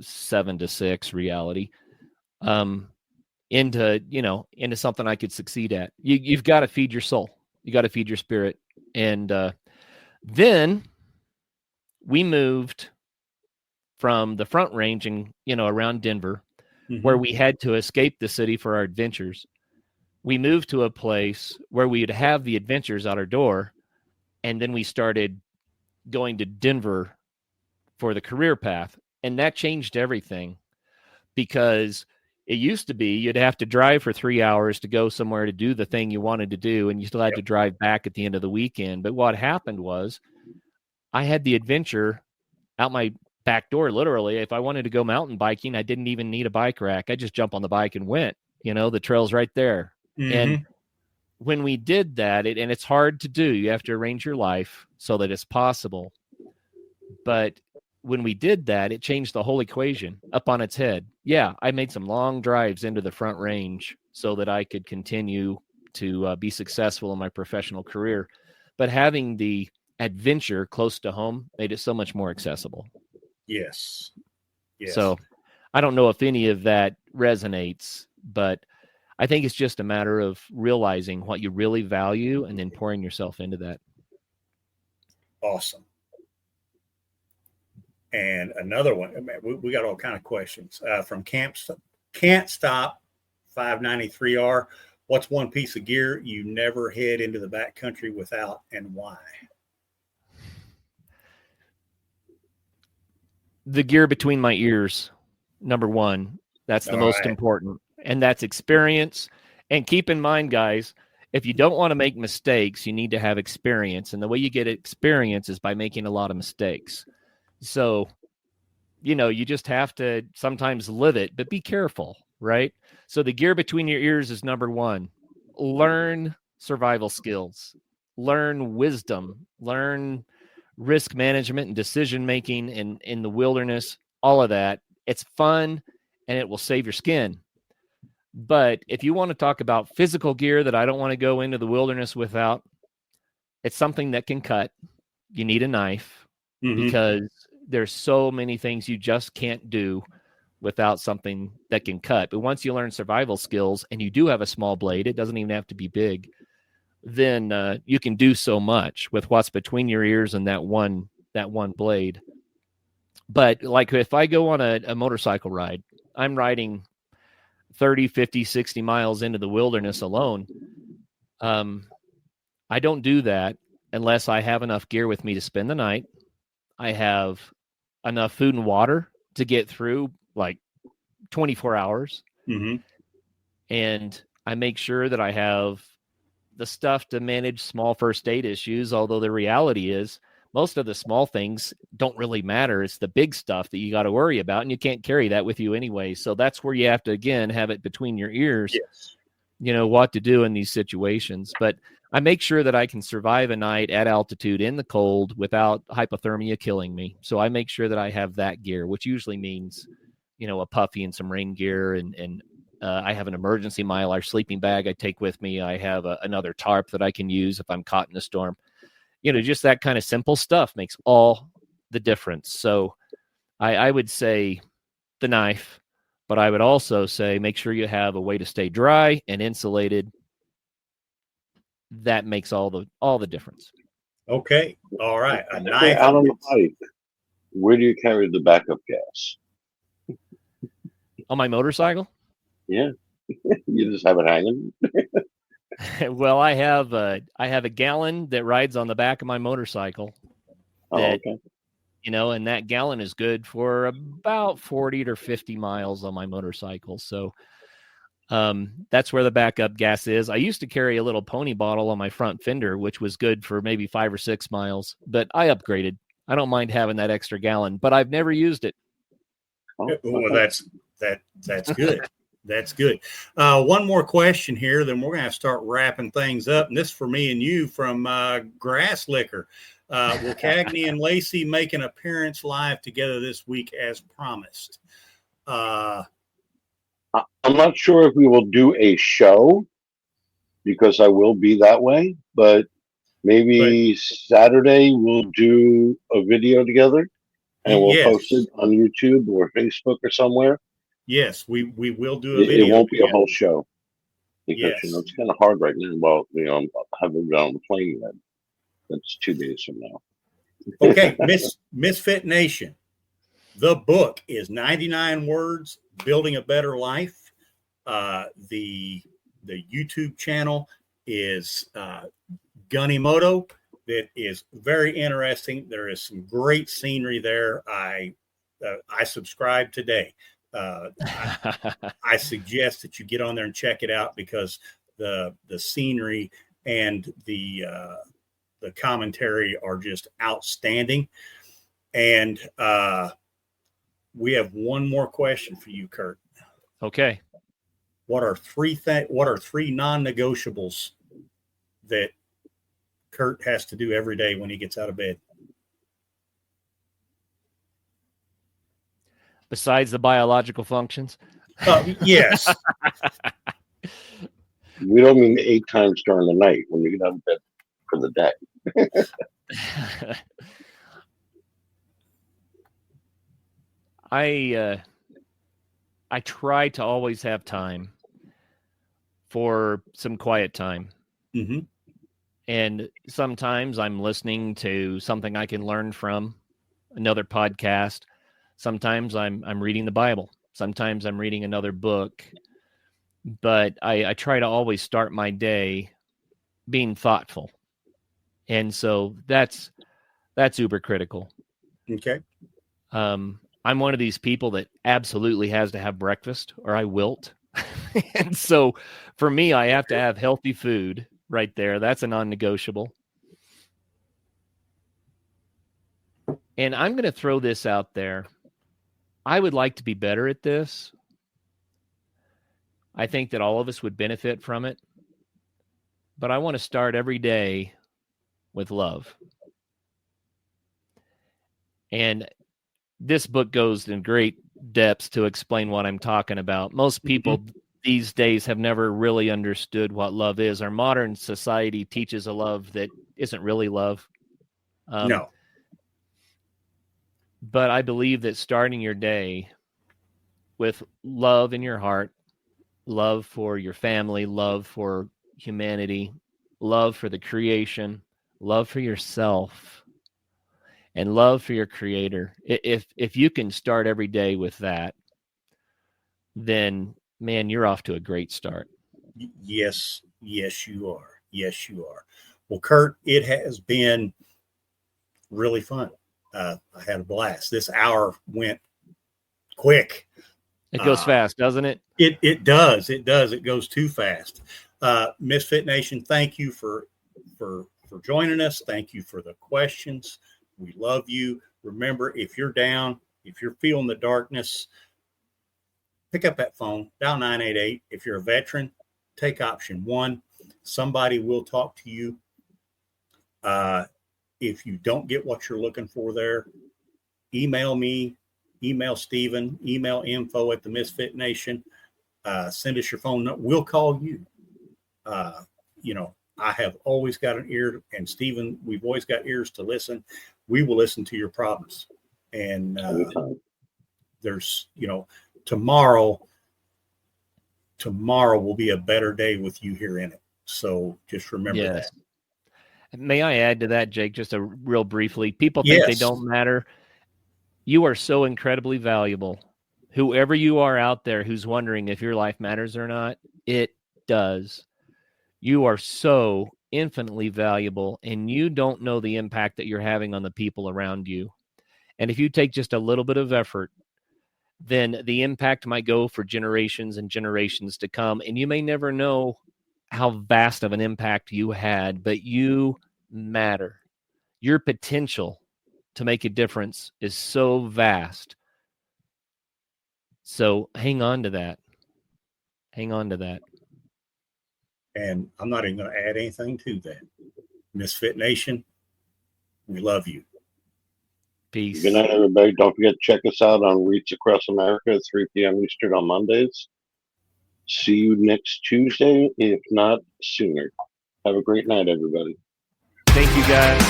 7 to 6 reality into something I could succeed at. You've got to feed your soul. You got to feed your spirit. And then we moved from the Front Range and, around Denver, where we had to escape the city for our adventures. We moved to a place where we'd have the adventures out our door. And then we started going to Denver for the career path. And that changed everything, because it used to be you'd have to drive for 3 hours to go somewhere to do the thing you wanted to do, and you still had to drive back at the end of the weekend. But what happened was I had the adventure out my back door, literally. If I wanted to go mountain biking, I didn't even need a bike rack. I just jump on the bike and went. The trail's right there. Mm-hmm. And when we did that, and it's hard to do, you have to arrange your life so that it's possible. But when we did that, it changed the whole equation up on its head. Yeah, I made some long drives into the Front Range so that I could continue to be successful in my professional career. But having the adventure close to home made it so much more accessible.
Yes.
So I don't know if any of that resonates, but I think it's just a matter of realizing what you really value and then pouring yourself into that.
Awesome. And another one, we got all kind of questions from Can't Stop 593R. What's one piece of gear you never head into the backcountry without, and why?
The gear between my ears, number one. That's the most important. And that's experience. And keep in mind, guys, if you don't want to make mistakes, you need to have experience. And the way you get experience is by making a lot of mistakes. So, you just have to sometimes live it, but be careful, right? So the gear between your ears is number one. Learn survival skills, learn wisdom, learn risk management and decision making in the wilderness, all of that. It's fun and it will save your skin. But if you want to talk about physical gear that I don't want to go into the wilderness without, it's something that can cut. You need a knife because there's so many things you just can't do without something that can cut. But once you learn survival skills and you do have a small blade, it doesn't even have to be big, then you can do so much with what's between your ears and that one blade. But like if I go on a motorcycle ride, I'm riding 30, 50, 60 miles into the wilderness alone. I don't do that unless I have enough gear with me to spend the night. I have enough food and water to get through like 24 hours. And I make sure that I have the stuff to manage small first aid issues, although the reality is most of the small things don't really matter. It's the big stuff that you got to worry about, and you can't carry that with you anyway. So that's where you have to, again, have it between your ears, what to do in these situations. But I make sure that I can survive a night at altitude in the cold without hypothermia killing me. So I make sure that I have that gear, which usually means, a puffy and some rain gear. And I have an emergency Mylar sleeping bag I take with me. I have another tarp that I can use if I'm caught in a storm. Just that kind of simple stuff makes all the difference. So I would say the knife, but I would also say make sure you have a way to stay dry and insulated. That makes all the difference.
Okay. All right. A knife.
Out on the bike, where do you carry the backup gas?
On my motorcycle?
Yeah. You just have it hanging?
Well, I have a gallon that rides on the back of my motorcycle. And that gallon is good for about 40 to 50 miles on my motorcycle. So that's where the backup gas is. I used to carry a little pony bottle on my front fender, which was good for maybe 5 or 6 miles, but I upgraded. I don't mind having that extra gallon, but I've never used it.
Well, that's good. That's good. One more question here, then we're going to have to start wrapping things up. And this is for me and you from Grass Liquor. Will Cagney and Lacey make an appearance live together this week as promised?
I'm not sure if we will do a show because I will be that way, but maybe Saturday we'll do a video together and we'll post it on YouTube or Facebook or somewhere.
Yes, we will do a video.
It won't be a whole show because it's kind of hard right now. Well, I haven't been on the plane yet. That's 2 days from now.
Okay, Misfit Nation. The book is 99 Words, Building a Better Life. The YouTube channel is Gunimoto. That is very interesting. There is some great scenery there. I subscribe today. I suggest that you get on there and check it out because the scenery and the commentary are just outstanding. And we have one more question for you, Curt.
Okay.
What are three non-negotiables that Curt has to do every day when he gets out of bed?
Besides the biological functions?
Yes.
We don't mean 8 times during the night when you get out of bed for the day.
I try to always have time for some quiet time. And sometimes I'm listening to something I can learn from. another podcast. Sometimes I'm reading the Bible. Sometimes I'm reading another book. But I try to always start my day being thoughtful. And so that's uber critical.
Okay.
I'm one of these people that absolutely has to have breakfast or I wilt. And so for me, I have to have healthy food right there. That's a non-negotiable. And I'm going to throw this out there. I would like to be better at this. I think that all of us would benefit from it. But I want to start every day with love. And this book goes in great depths to explain what I'm talking about. Most people these days have never really understood what love is. Our modern society teaches a love that isn't really love.
No.
But I believe that starting your day with love in your heart, love for your family, love for humanity, love for the creation, love for yourself, and love for your creator. If you can start every day with that, then man, you're off to a great start.
Yes, you are. Yes, you are. Well, Curt, it has been really fun. I had a blast. This hour went quick.
It goes fast, doesn't it?
It does. It does. It goes too fast. Misfit Nation, thank you for joining us. Thank you for the questions. We love you. Remember, if you're down, if you're feeling the darkness, pick up that phone, dial 988. If you're a veteran, take option 1. Somebody will talk to you. If you don't get what you're looking for there, email me, email Steven, email info at the Misfit Nation. Send us your phone number. We'll call you. I have always got an ear, and Steven, we've always got ears to listen. We will listen to your problems. And there's, tomorrow will be a better day with you here in it. So just remember that.
May I add to that, Jake, just a real briefly? People think they don't matter. You are so incredibly valuable. Whoever you are out there who's wondering if your life matters or not, it does. You are so infinitely valuable, and you don't know the impact that you're having on the people around you. And if you take just a little bit of effort, then the impact might go for generations and generations to come. And you may never know how vast of an impact you had, but you matter. Your potential to make a difference is so vast. So hang on to that. Hang on to that.
And I'm not even going to add anything to that. Misfit Nation, we love you.
Peace.
Good night, everybody. Don't forget to check us out on Reach Across America at 3 p.m. Eastern on Mondays. See you next Tuesday, if not sooner. Have a great night, everybody.
Thank you, guys.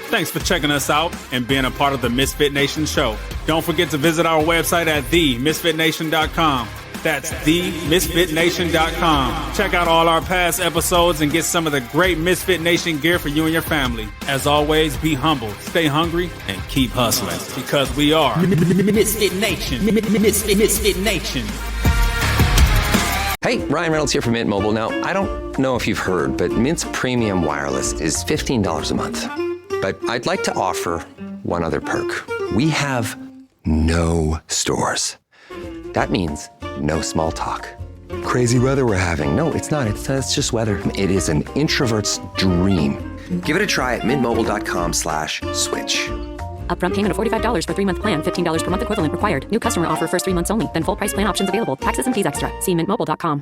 Thanks for checking us out and being a part of the Misfit Nation show. Don't forget to visit our website at themisfitnation.com. That's themisfitnation.com. Check out all our past episodes and get some of the great Misfit Nation gear for you and your family. As always, be humble, stay hungry, and keep hustling, because we are
Misfit Nation. Misfit Nation.
Hey, Ryan Reynolds here from Mint Mobile. Now, I don't know if you've heard, but Mint's premium wireless is $15 a month. But I'd like to offer one other perk. We have no stores. That means no small talk. Crazy weather we're having. No, it's not. It's just weather. It is an introvert's dream. Give it a try at mintmobile.com/switch.
Upfront payment of $45 for 3-month plan. $15 per month equivalent required. New customer offer first 3 months only. Then full price plan options available. Taxes and fees extra. See mintmobile.com.